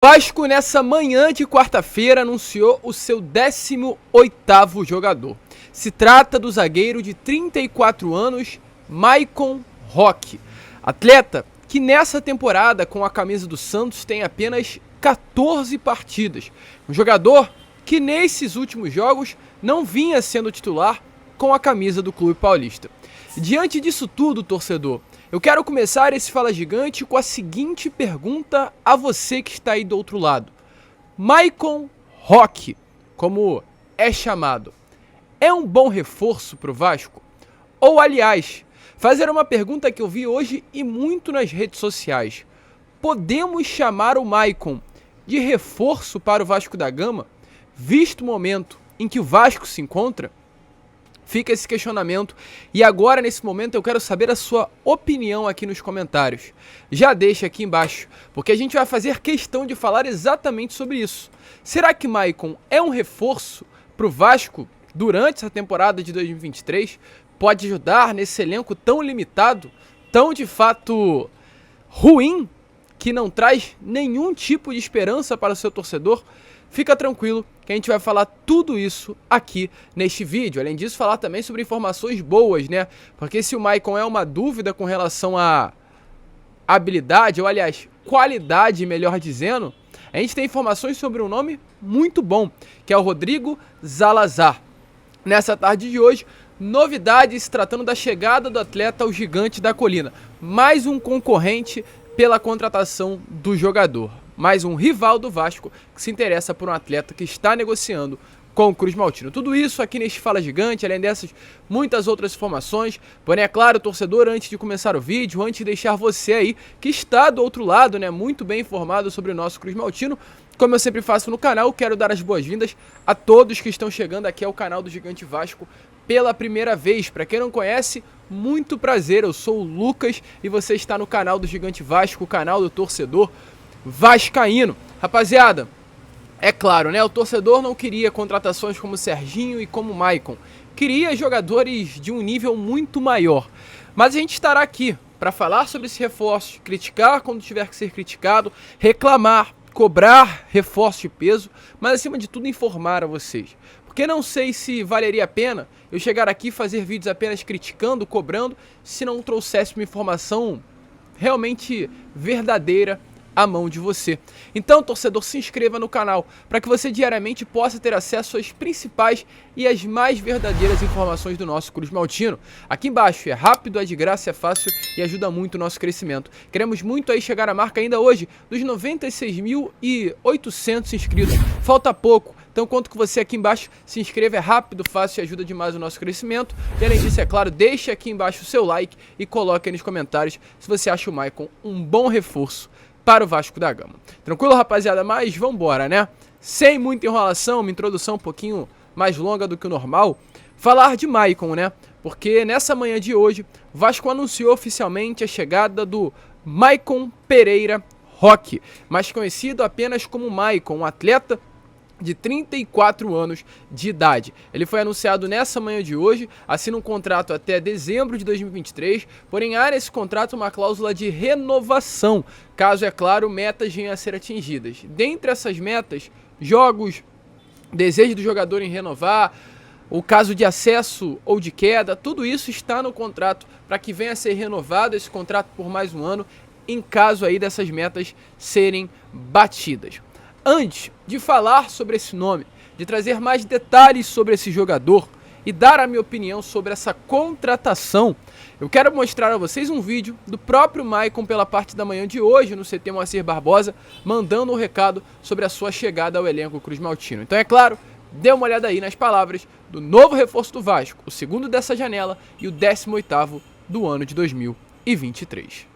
Vasco, nessa manhã de quarta-feira, anunciou o seu 18º jogador. Se trata do zagueiro de 34 anos, Maicon Roque. Atleta que nessa temporada, com a camisa do Santos, tem apenas 14 partidas. Um jogador que nesses últimos jogos não vinha sendo titular com a camisa do Clube Paulista. Diante disso tudo, torcedor, eu quero começar esse Fala Gigante com a seguinte pergunta a você que está aí do outro lado. Maicon Roque, como é chamado, é um bom reforço para o Vasco? Ou, aliás, fazer uma pergunta que eu vi hoje e muito nas redes sociais. Podemos chamar o Maicon de reforço para o Vasco da Gama, visto o momento em que o Vasco se encontra? Fica esse questionamento e agora, nesse momento, eu quero saber a sua opinião aqui nos comentários. Já deixa aqui embaixo, porque a gente vai fazer questão de falar exatamente sobre isso. Será que Maicon é um reforço para o Vasco durante essa temporada de 2023? Pode ajudar nesse elenco tão limitado, tão de fato ruim, que não traz nenhum tipo de esperança para o seu torcedor? Fica tranquilo que a gente vai falar tudo isso aqui neste vídeo. Além disso, falar também sobre informações boas, né? Porque se o Maicon é uma dúvida com relação à habilidade, ou aliás, qualidade, melhor dizendo, a gente tem informações sobre um nome muito bom, que é o Rodrigo Zalazar. Nessa tarde de hoje, novidades se tratando da chegada do atleta ao Gigante da Colina. Mais um concorrente pela contratação do jogador. Mais um rival do Vasco que se interessa por um atleta que está negociando com o Cruz Maltino. Tudo isso aqui neste Fala Gigante, além dessas muitas outras informações. Porém, é claro, torcedor, antes de começar o vídeo, antes de deixar você aí que está do outro lado, né, muito bem informado sobre o nosso Cruz Maltino, como eu sempre faço no canal, quero dar as boas-vindas a todos que estão chegando aqui ao canal do Gigante Vasco pela primeira vez. Para quem não conhece, muito prazer, eu sou o Lucas e você está no canal do Gigante Vasco, o canal do torcedor vascaíno. Rapaziada, é claro, né? O torcedor não queria contratações como Serginho e como Maicon. Queria jogadores de um nível muito maior. Mas a gente estará aqui para falar sobre esse reforço, criticar quando tiver que ser criticado, reclamar, cobrar reforço de peso, mas acima de tudo informar a vocês. Porque não sei se valeria a pena eu chegar aqui e fazer vídeos apenas criticando, cobrando, se não trouxesse uma informação realmente verdadeira à mão de você. Então, torcedor, se inscreva no canal para que você diariamente possa ter acesso às principais e às mais verdadeiras informações do nosso Cruz Maltino. Aqui embaixo é rápido, é de graça, é fácil e ajuda muito o nosso crescimento. Queremos muito aí chegar à marca ainda hoje dos 96.800 inscritos. Falta pouco. Então, conto com você aqui embaixo, se inscreva, é rápido, fácil e ajuda demais o nosso crescimento. E além disso, é claro, deixe aqui embaixo o seu like e coloque aí nos comentários se você acha o Maicon um bom reforço para o Vasco da Gama. Tranquilo, rapaziada? Mas vambora, né? Sem muita enrolação, uma introdução um pouquinho mais longa do que o normal, falar de Maicon, né? Porque nessa manhã de hoje, o Vasco anunciou oficialmente a chegada do Maicon Pereira Roque, mais conhecido apenas como Maicon, um atleta de 34 anos de idade. Ele foi anunciado nessa manhã de hoje, assina um contrato até dezembro de 2023, porém há nesse contrato uma cláusula de renovação, caso, é claro, metas venham a ser atingidas. Dentre essas metas, jogos, desejo do jogador em renovar, o caso de acesso ou de queda, tudo isso está no contrato para que venha a ser renovado esse contrato por mais um ano, em caso aí dessas metas serem batidas. Antes de falar sobre esse nome, de trazer mais detalhes sobre esse jogador e dar a minha opinião sobre essa contratação, eu quero mostrar a vocês um vídeo do próprio Maicon pela parte da manhã de hoje no CT Moacir Barbosa, mandando um recado sobre a sua chegada ao elenco Cruz Maltino. Então, é claro, dê uma olhada aí nas palavras do novo reforço do Vasco, o segundo dessa janela e o 18º do ano de 2023.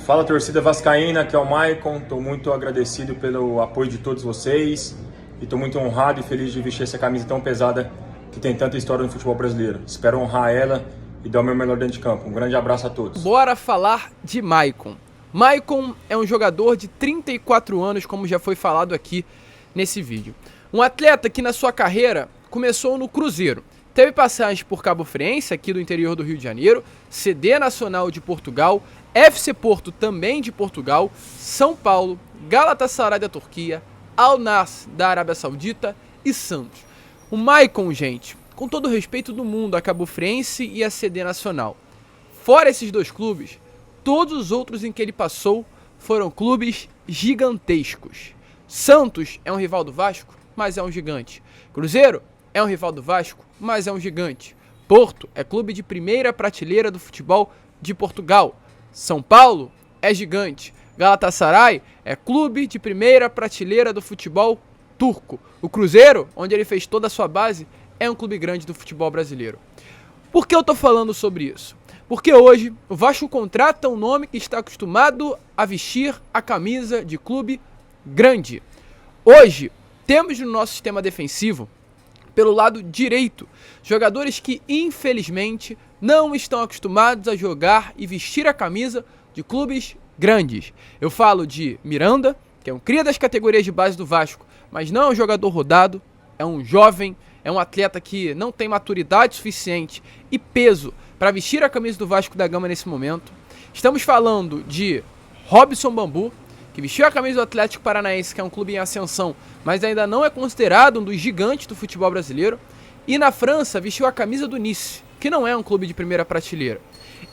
Fala, torcida vascaína, aqui é o Maicon. Estou muito agradecido pelo apoio de todos vocês e estou muito honrado e feliz de vestir essa camisa tão pesada que tem tanta história no futebol brasileiro. Espero honrar ela e dar o meu melhor dentro de campo. Um grande abraço a todos. Bora falar de Maicon. Maicon é um jogador de 34 anos, como já foi falado aqui nesse vídeo. Um atleta que na sua carreira começou no Cruzeiro. Teve passagens por Cabo Friense, aqui do interior do Rio de Janeiro, CD Nacional de Portugal, FC Porto também de Portugal, São Paulo, Galatasaray da Turquia, Al Nassr da Arábia Saudita e Santos. O Maicon, gente, com todo o respeito do mundo a Cabo Friense e a CD Nacional. Fora esses dois clubes, todos os outros em que ele passou foram clubes gigantescos. Santos é um rival do Vasco, mas é um gigante. Cruzeiro é um rival do Vasco, mas é um gigante. Porto é clube de primeira prateleira do futebol de Portugal. São Paulo é gigante. Galatasaray é clube de primeira prateleira do futebol turco. O Cruzeiro, onde ele fez toda a sua base, é um clube grande do futebol brasileiro. Por que eu tô falando sobre isso? Porque hoje o Vasco contrata um nome que está acostumado a vestir a camisa de clube grande. Hoje temos no nosso sistema defensivo, pelo lado direito, jogadores que infelizmente não estão acostumados a jogar e vestir a camisa de clubes grandes. Eu falo de Miranda, que é um cria das categorias de base do Vasco, mas não é um jogador rodado, é um jovem, é um atleta que não tem maturidade suficiente e peso para vestir a camisa do Vasco da Gama nesse momento. Estamos falando de Robson Bambu, que vestiu a camisa do Atlético Paranaense, que é um clube em ascensão, mas ainda não é considerado um dos gigantes do futebol brasileiro. E na França vestiu a camisa do Nice, que não é um clube de primeira prateleira.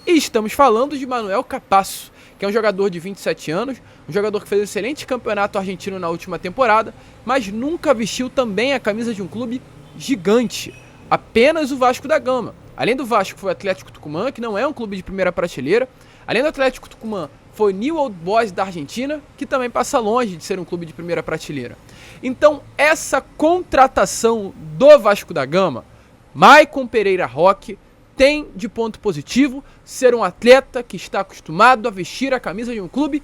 E estamos falando de Manuel Capasso, que é um jogador de 27 anos, um jogador que fez um excelente campeonato argentino na última temporada, mas nunca vestiu também a camisa de um clube gigante, apenas o Vasco da Gama. Além do Vasco foi o Atlético Tucumã, que não é um clube de primeira prateleira. Além do Atlético Tucumã foi o New Old Boys da Argentina, que também passa longe de ser um clube de primeira prateleira. Então essa contratação do Vasco da Gama, Maicon Pereira Roque, tem de ponto positivo ser um atleta que está acostumado a vestir a camisa de um clube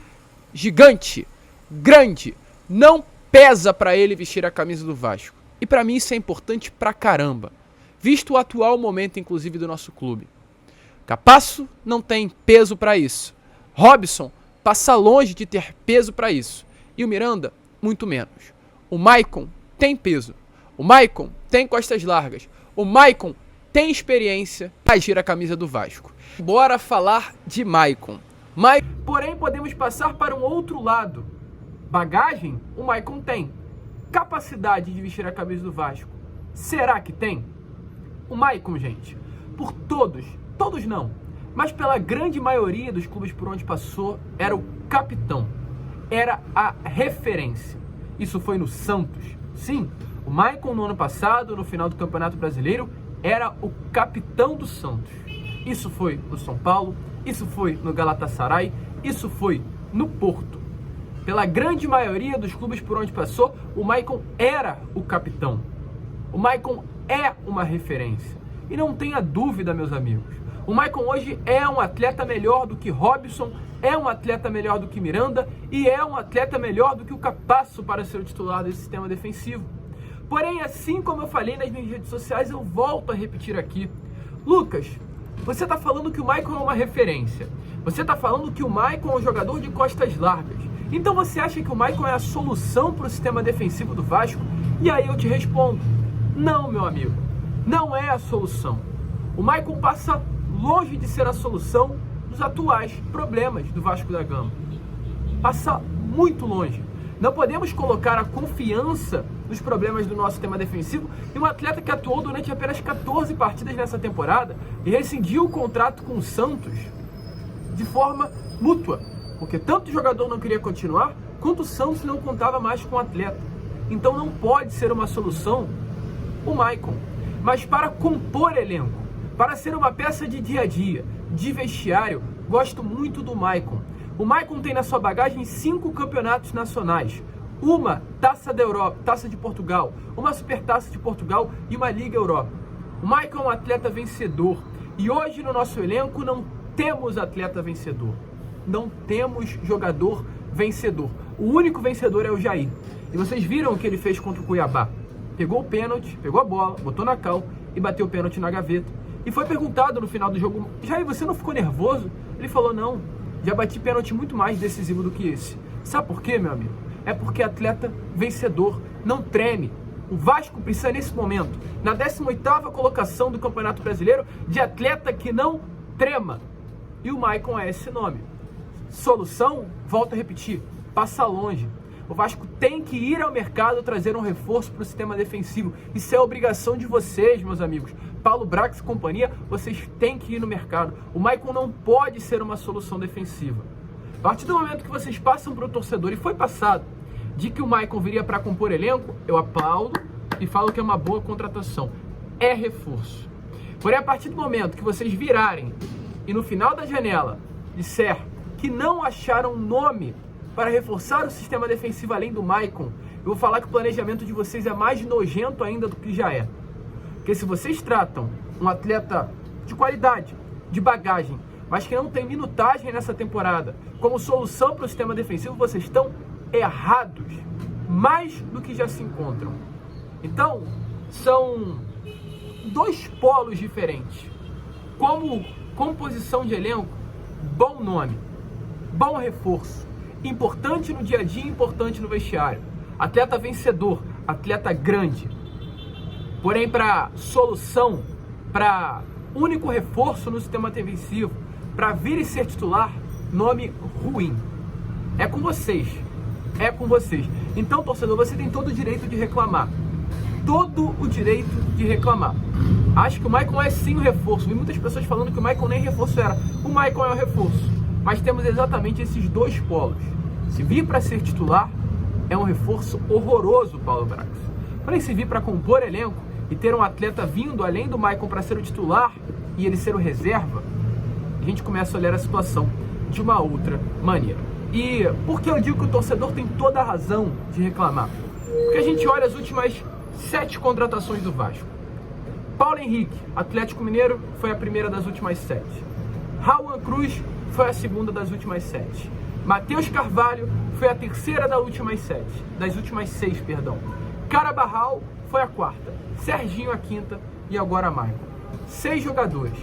gigante, grande. Não pesa para ele vestir a camisa do Vasco. E para mim isso é importante pra caramba, visto o atual momento inclusive do nosso clube. Capasso não tem peso para isso. Robson passa longe de ter peso para isso. E o Miranda, muito menos. O Maicon tem peso. O Maicon tem costas largas. O Maicon tem experiência para vestir a camisa do Vasco. Bora falar de Maicon. Porém, podemos passar para um outro lado. Bagagem, o Maicon tem. Capacidade de vestir a camisa do Vasco, será que tem? O Maicon, gente, por todos não, mas pela grande maioria dos clubes por onde passou, era o capitão, era a referência. Isso foi no Santos. Sim, o Maicon no ano passado, no final do Campeonato Brasileiro, era o capitão do Santos. Isso foi no São Paulo, isso foi no Galatasaray, isso foi no Porto. Pela grande maioria dos clubes por onde passou, o Maicon era o capitão. O Maicon é uma referência. E não tenha dúvida, meus amigos. O Maicon hoje é um atleta melhor do que Robson, é um atleta melhor do que Miranda e é um atleta melhor do que o Capasso para ser o titular desse sistema defensivo. Porém, assim como eu falei nas minhas redes sociais, eu volto a repetir aqui. Lucas, você está falando que o Maicon é uma referência. Você está falando que o Maicon é um jogador de costas largas. Então você acha que o Maicon é a solução para o sistema defensivo do Vasco? E aí eu te respondo, não, meu amigo, não é a solução. O Maicon passa longe de ser a solução dos atuais problemas do Vasco da Gama. Passa muito longe. Não podemos colocar a confiança nos problemas do nosso sistema defensivo em um atleta que atuou durante apenas 14 partidas nessa temporada e rescindiu o contrato com o Santos de forma mútua, porque tanto o jogador não queria continuar, quanto o Santos não contava mais com o atleta. Então não pode ser uma solução o Maicon, mas para compor elenco, para ser uma peça de dia a dia, de vestiário, gosto muito do Maicon. O Maicon tem na sua bagagem 5 campeonatos nacionais, uma Taça da Europa, Taça de Portugal, uma Supertaça de Portugal e uma Liga Europa. O Maicon é um atleta vencedor e hoje no nosso elenco não temos atleta vencedor, não temos jogador vencedor. O único vencedor é o Jair. E vocês viram o que ele fez contra o Cuiabá. Pegou o pênalti, pegou a bola, botou na cal e bateu o pênalti na gaveta. E foi perguntado no final do jogo, Jair, você não ficou nervoso? Ele falou, não, já bati pênalti muito mais decisivo do que esse. Sabe por quê, meu amigo? É porque atleta vencedor não treme. O Vasco precisa nesse momento, na 18ª colocação do Campeonato Brasileiro, de atleta que não trema. E o Maicon é esse nome. Solução, volto a repetir, passa longe. O Vasco tem que ir ao mercado trazer um reforço para o sistema defensivo. Isso é obrigação de vocês, meus amigos. Paulo Brax e companhia, vocês têm que ir no mercado. O Maicon não pode ser uma solução defensiva. A partir do momento que vocês passam para o torcedor, e foi passado, de que o Maicon viria para compor elenco, eu aplaudo e falo que é uma boa contratação. É reforço. Porém, a partir do momento que vocês virarem e no final da janela disser que não acharam nome para reforçar o sistema defensivo além do Maicon, eu vou falar que o planejamento de vocês é mais nojento ainda do que já é. Porque se vocês tratam um atleta de qualidade, de bagagem, mas que não tem minutagem nessa temporada, como solução para o sistema defensivo, vocês estão errados, mais do que já se encontram. Então, são dois polos diferentes. Como composição de elenco, bom nome, bom reforço, importante no dia a dia, importante no vestiário. Atleta vencedor, atleta grande. Porém, para solução, para único reforço no sistema defensivo, para vir e ser titular, nome ruim. É com vocês. É com vocês. Então, torcedor, você tem todo o direito de reclamar. Todo o direito de reclamar. Acho que o Maicon é sim o reforço. Vi muitas pessoas falando que o Maicon nem reforço era. O Maicon é o reforço. Mas temos exatamente esses dois polos. Se vir para ser titular, é um reforço horroroso, Paulo Brax. Porém, se vir para compor elenco e ter um atleta vindo além do Maicon para ser o titular e ele ser o reserva, a gente começa a olhar a situação de uma outra maneira. E por que eu digo que o torcedor tem toda a razão de reclamar? Porque a gente olha as últimas 7 contratações do Vasco. Paulo Henrique, Atlético Mineiro, foi a primeira das últimas 7. Rauan Cruz foi a segunda das últimas 7. Matheus Carvalho foi a terceira das últimas 7. Das últimas 6, perdão. Carabarral foi a quarta. Serginho a quinta e agora a Maicon. 6 jogadores.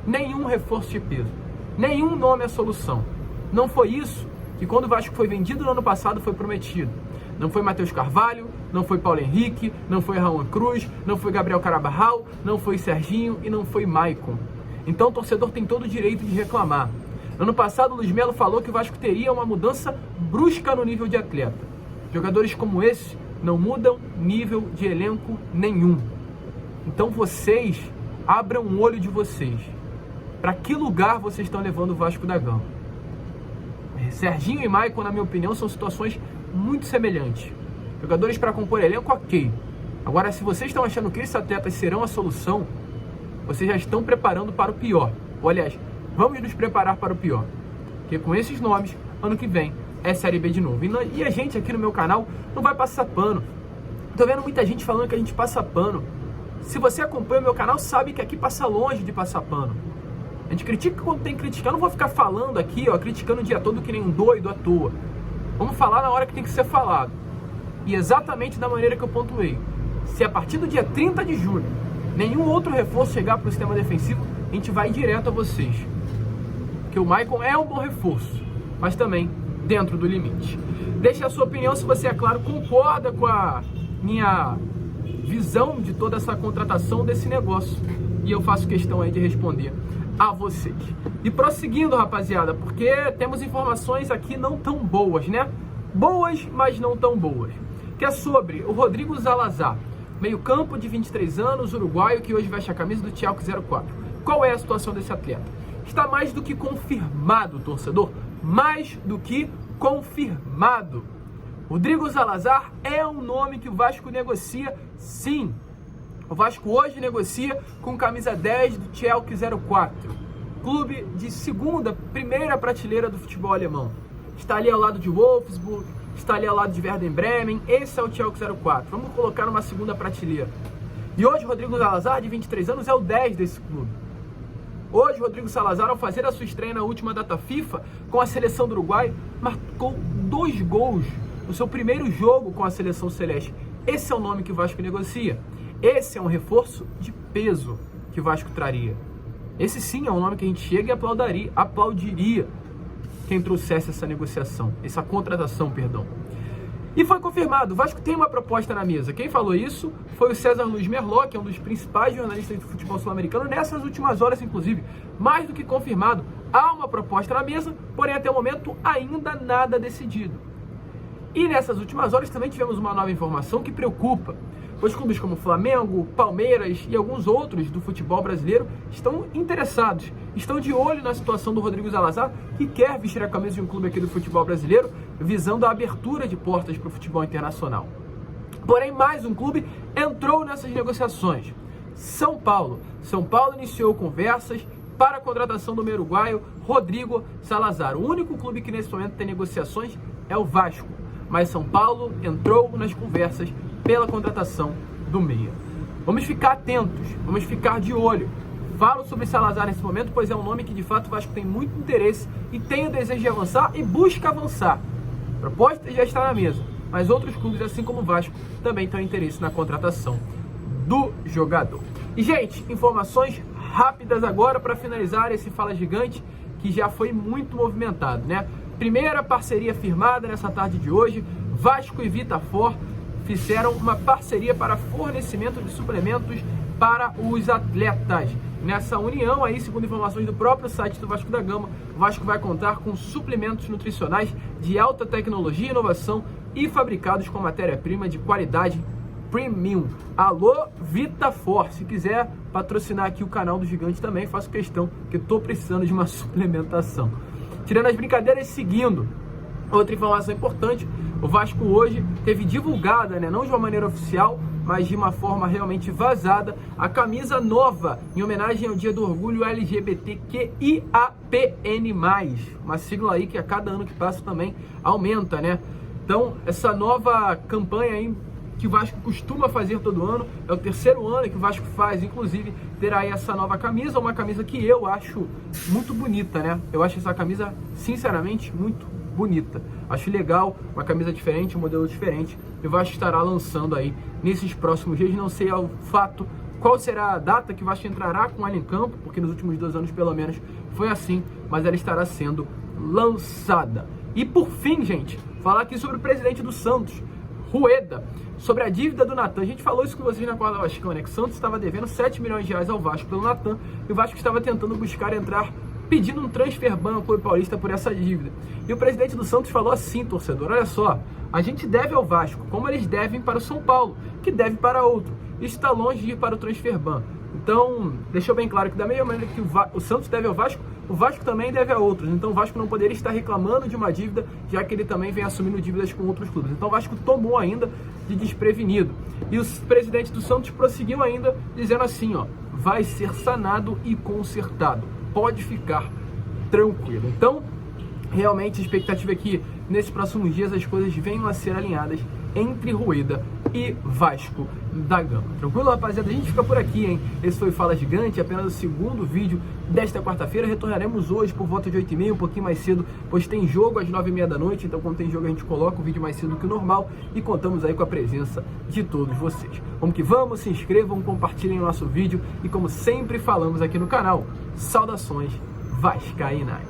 Nenhum reforço de peso. Nenhum nome é solução. Não foi isso que quando o Vasco foi vendido no ano passado foi prometido. Não foi Matheus Carvalho, não foi Paulo Henrique, não foi Rauan Cruz, não foi Gabriel Carabarral, não foi Serginho e não foi Maicon. Então o torcedor tem todo o direito de reclamar. Ano passado o Luiz Melo falou que o Vasco teria uma mudança brusca no nível de atleta. Jogadores como esse não mudam nível de elenco nenhum. Então vocês abram o olho de vocês. Para que lugar vocês estão levando o Vasco da Gama? Serginho e Maicon, na minha opinião, são situações muito semelhantes. Jogadores para compor elenco, ok. Agora, se vocês estão achando que esses atletas serão a solução, vocês já estão preparando para o pior. Ou, aliás, vamos nos preparar para o pior. Porque com esses nomes, ano que vem é Série B de novo. E a gente aqui no meu canal não vai passar pano. Tô vendo muita gente falando que a gente passa pano. Se você acompanha o meu canal, sabe que aqui passa longe de passar pano. A gente critica quando tem que criticar. Eu não vou ficar falando aqui, criticando o dia todo que nem um doido à toa. Vamos falar na hora que tem que ser falado. E exatamente da maneira que eu pontuei. Se a partir do dia 30 de julho nenhum outro reforço chegar para o sistema defensivo, a gente vai direto a vocês. Porque o Maicon é um bom reforço, mas também dentro do limite. Deixe a sua opinião se você, é claro, concorda com a minha visão de toda essa contratação desse negócio. E eu faço questão aí de responder a vocês. E prosseguindo, rapaziada, porque temos informações aqui não tão boas, né? Boas, mas não tão boas. Que é sobre o Rodrigo Zalazar, meio campo de 23 anos, uruguaio, que hoje veste a camisa do Schalke 04. Qual é a situação desse atleta? Está mais do que confirmado, torcedor. Mais do que confirmado. Rodrigo Zalazar é um nome que o Vasco negocia, sim. O Vasco hoje negocia com camisa 10 do Schalke 04, clube de primeira prateleira do futebol alemão. Está ali ao lado de Wolfsburg, está ali ao lado de Werder Bremen, esse é o Schalke 04. Vamos colocar numa segunda prateleira. E hoje o Rodrigo Zalazar, de 23 anos, é o 10 desse clube. Hoje o Rodrigo Zalazar, ao fazer a sua estreia na última data FIFA com a seleção do Uruguai, marcou 2 gols no seu primeiro jogo com a seleção celeste. Esse é o nome que o Vasco negocia. Esse é um reforço de peso que o Vasco traria. Esse sim é um nome que a gente chega e aplaudiria quem trouxesse essa negociação, essa contratação, perdão. E foi confirmado, o Vasco tem uma proposta na mesa. Quem falou isso foi o César Luiz Merlot, que é um dos principais jornalistas de futebol sul-americano, nessas últimas horas, inclusive. Mais do que confirmado, há uma proposta na mesa, porém até o momento ainda nada decidido. E nessas últimas horas também tivemos uma nova informação que preocupa, pois clubes como Flamengo, Palmeiras e alguns outros do futebol brasileiro estão interessados, estão de olho na situação do Rodrigo Zalazar, que quer vestir a camisa de um clube aqui do futebol brasileiro, visando a abertura de portas para o futebol internacional. Porém, mais um clube entrou nessas negociações. São Paulo. São Paulo iniciou conversas para a contratação do uruguaio Rodrigo Zalazar. O único clube que nesse momento tem negociações é o Vasco, mas São Paulo entrou nas conversas pela contratação do meia. Vamos ficar atentos, vamos ficar de olho. Falo sobre Zalazar nesse momento, pois é um nome que de fato o Vasco tem muito interesse e tem o desejo de avançar e busca avançar. A proposta já está na mesa, mas outros clubes, assim como o Vasco, também têm interesse na contratação do jogador. E, gente, informações rápidas agora para finalizar esse Fala Gigante, que já foi muito movimentado, né? Primeira parceria firmada nessa tarde de hoje, Vasco e Vitafor fizeram uma parceria para fornecimento de suplementos para os atletas. Nessa união aí, segundo informações do próprio site do Vasco da Gama, o Vasco vai contar com suplementos nutricionais de alta tecnologia e inovação e fabricados com matéria-prima de qualidade premium. Alô, Vitafor, se quiser patrocinar aqui o canal do Gigante também, faço questão, que eu tô precisando de uma suplementação. Tirando as brincadeiras, seguindo, outra informação importante, o Vasco hoje teve divulgada, né, não de uma maneira oficial, mas de uma forma realmente vazada, a camisa nova, em homenagem ao Dia do Orgulho LGBTQIAPN+, uma sigla aí que a cada ano que passa também aumenta, né? Então, essa nova campanha aí, que o Vasco costuma fazer todo ano, é o terceiro ano que o Vasco faz, inclusive terá aí essa nova camisa, uma camisa que eu acho muito bonita, né? Eu acho essa camisa, sinceramente, muito bonita. Acho legal, uma camisa diferente, um modelo diferente, e o Vasco estará lançando aí nesses próximos dias. Não sei ao fato qual será a data que o Vasco entrará com ela em campo, porque nos últimos 2 anos pelo menos foi assim, mas ela estará sendo lançada. E por fim, gente, falar aqui sobre o presidente do Santos, Rueda, sobre a dívida do Natan. A gente falou isso com vocês na Corda Vascão, né? Que o Santos estava devendo 7 milhões de reais ao Vasco pelo Natan, e o Vasco estava tentando buscar entrar, pedindo um transfer ban ao Clube Paulista por essa dívida. E o presidente do Santos falou assim, torcedor, olha só, a gente deve ao Vasco, como eles devem para o São Paulo, que deve para outro. Isso está longe de ir para o transfer ban. Então, deixou bem claro que da mesma maneira que o Santos deve ao Vasco, o Vasco também deve a outros. Então o Vasco não poderia estar reclamando de uma dívida, já que ele também vem assumindo dívidas com outros clubes. Então o Vasco tomou ainda de desprevenido. E o presidente do Santos prosseguiu ainda, dizendo assim, ó, vai ser sanado e consertado. Pode ficar tranquilo. Então, realmente a expectativa é que nesses próximos dias as coisas venham a ser alinhadas entre Rueda e Vasco da Gama. Tranquilo, rapaziada? A gente fica por aqui, hein? Esse foi o Fala Gigante, apenas o segundo vídeo desta quarta-feira. Retornaremos hoje por volta de 8h30, um pouquinho mais cedo, pois tem jogo às 9h30 da noite. Então, quando tem jogo, a gente coloca o vídeo mais cedo que o normal e contamos aí com a presença de todos vocês. Vamos que vamos, se inscrevam, compartilhem o nosso vídeo e, como sempre falamos aqui no canal, saudações vascaínas!